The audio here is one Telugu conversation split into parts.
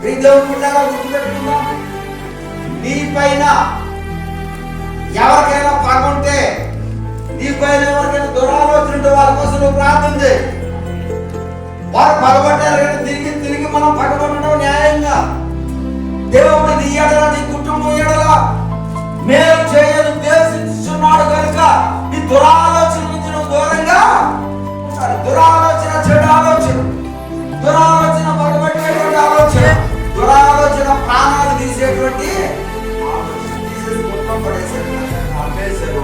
దేవుడిలాగా గుర్తుపెట్టుకుందాం. నీ పైన ఎవరికైనా పగుంటే, నీ పైన ఎవరికైనా దురాలోచన ఉంటే వాళ్ళ కోసం నువ్వు ప్రార్థన చేయి. వారు పగబట్టారు కానీ తిరిగి మనం పగబట్టడం న్యాయంగా. దేవుడు నీ ఎడల, నీ కుటుంబం ఎడల మేలు చేయని ఉద్దేశించున్నాడు కనుక నీ దురాలోచన నుంచి నువ్వు దూరంగా, దురాలోచన, చెడు ఆలోచన, దురాలోచన, పగబట్టేటువంటి ఆలోచన, దురాలోచన ప్రాణాలు తీసేటువంటి ఆలోచన తీసేసి మొత్తం పడేసారు, అమ్మేశారు.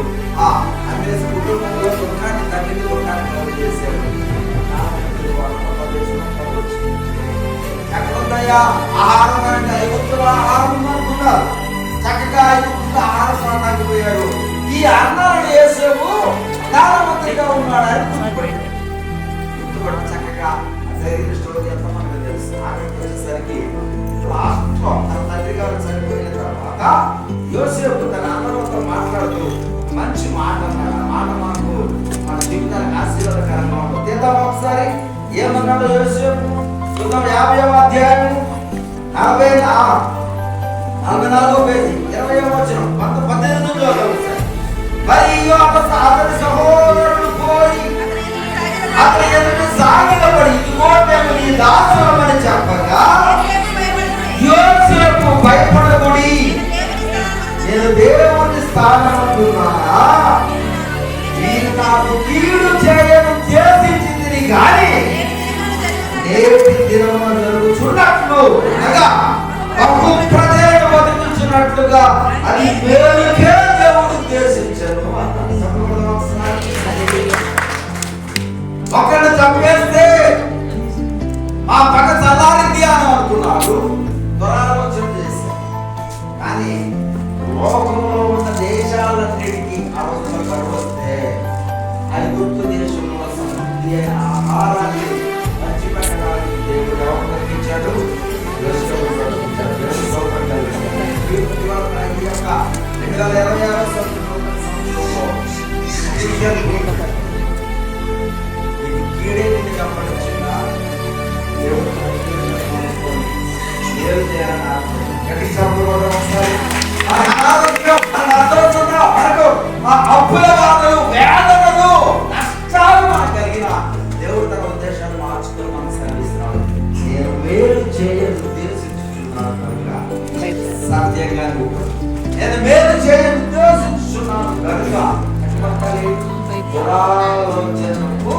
అమ్మేసి కుటుంబంలో దుఃఖాన్ని తల్లిని దుఃఖాన్ని చేశారు. ఎక్కడున్నాయా ఆహారం అంటే ఐగుప్తుల ఆహారం అనుకున్నారు. చక్కగా ఐగుప్తుల ఆహారం కొనడానికి పోయారు. ఈ అన్నాలను యేసేపు ప్రధానమంత్రిగా ఉన్నాడని గుర్తుపట్టి చక్కగా జరిగిన స్టోరీ ఎంత మనకు తెలుసు. ఆఖరికి వచ్చేసరికి లాస్ట్ లో తన తండ్రి గారు చనిపోయిన తర్వాత యోసేపు తన అన్నలతో మాట్లాడుతూ మంచి మాట అన్నాడు. ఆ మాట మనకు మన జీవితానికి ఆశీర్వాదకరంగా ఉంటుంది. తీద్దాం ఒకసారి. ఏమన్నాడు యోసేపు? 50వ అధ్యాయం 44వ పేజీ 20వ వచనం 18. మరి అతని సహోదరుడు పోయి అతని ఎదుట సాగిలపడి, ఇదిగో మేము నీ దాసులమని చెప్పగా యోసేపు భయపడకుడి, నేను దేవుని స్థానమంటున్నానా, నేను నాకు కీడు చేయను చేసింది కానీ నేటి దినమున జరుగుతున్నట్లు అనగా బహు ప్రజలను బతికించినట్లుగా అది మేలుకే దేవుడు ఉద్దేశించను. ఒకరిని చంపేస్తే ఆ పగ చల్లారింది అని అనుకున్నాడు, దురాలోచన చేశారు. కానీ లోకంలో ఉన్న దేశాలన్నిటికీ అవసరం వస్తే ఐగుప్తు దేశంలో సమృద్ధి అయిన ఆహారాన్ని పంచిపెట్టడానికి దేవుడు ఎవరు పంపించాడు? యోసేపు పంపించాడు. 2026 సంవత్సరంలో కీడే నిన్ను గమనించిందా? దేవుడు ఏం చేయాలని గట్టి సంపూర్ణ ఒకసారి అప్పుల బాధలు, వేదనలు, నష్టాలు మనకు కలిగిన దేవుడు తన ఉద్దేశాన్ని మార్చుకొని మనం శ్రమిస్తున్నాడు. నేను మేలు చేయని ఉద్దేశించుచున్నాను కనుక సత్యంగా నేను మేలు చేయని ఉద్దేశించుచున్నాను కనుక దురాలోచనకు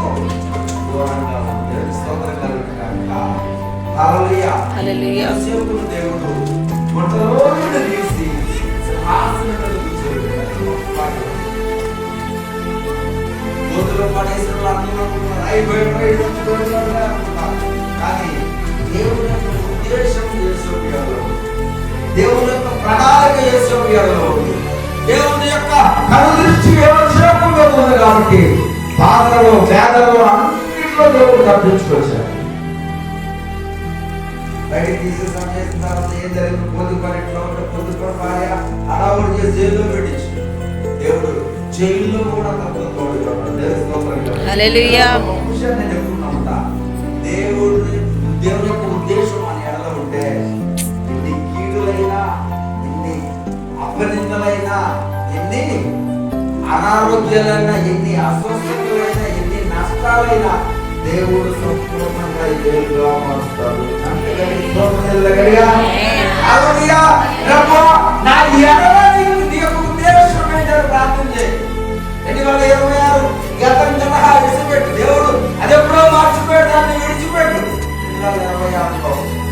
దూరంగా ఉంటే స్తోత్రం కలుగును కనుక. హల్లెలూయా. యోసేపును దేవుడు గుట్టలో నుండి తీసి సింహాసనం మీద కూర్చోబెట్టాడు. గోతులో పడేసిన వాళ్ళు అనుకున్నారు, కానీ దేవుని యొక్క ఉద్దేశం యేసోపియాలో, దేవుని యొక్క ప్రణాళిక యేసోపియాలో, దేవుని యొక్క కనుదృష్టి యోసేపు మీద ఉంది కాబట్టి బాధలలో, వేదనలో అన్నింటిలో దేవుడు తప్పించుకొచ్చాడు. బయటికి తీసేసాం చేసిన తర్వాత ఏం జరిగింది? పొద్దుపడి భార్య అడావుడు చేసి జైల్లో పెట్టించాడు. దేవుడు జైల్లో కూడా తప్పులు తోడుకున్నాడు. నేను ఎప్పుడు నమ్ముతా, దేవుని యొక్క ఉద్దేశం మన ఎడల ఉంటే ఎన్ని కీడులైనా, ఎన్ని అపనిందలైనా, ఎన్ని అనారోగ్యాలైనా, ఎన్ని అస్వస్థతలైనా, ఎన్ని నష్టాలైనా దేవుడు సంపూర్ణంగా ఏలుగా మారుస్తాడు. ప్రార్థన చేయి. 2026 గతం తరహా విడిచిపెట్టు. దేవుడు అదెప్పుడో మార్చిపోయాడు, దాన్ని విడిచిపెట్టు. 2026లో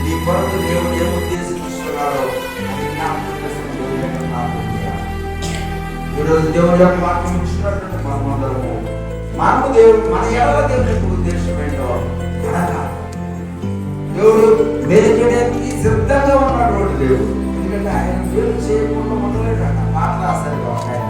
ఈ కొరకు దేవుడు ఏం ఉద్దేశిస్తున్నాడో ఈరోజు దేవుడు యొక్క వాక్యం ఇచ్చినటువంటి మనమందరము దేవుడు మన ఎడల దేవుడి యొక్క ఉద్దేశం ఏంటో అనగా దేవుడు మేలు చేయడానికి సిద్ధంగా ఉన్నటువంటి దేవుడు. ఎందుకంటే ఆయన మేలు చేయకుండా మొదలెట్టాడు. మాట రాశారు ఆయన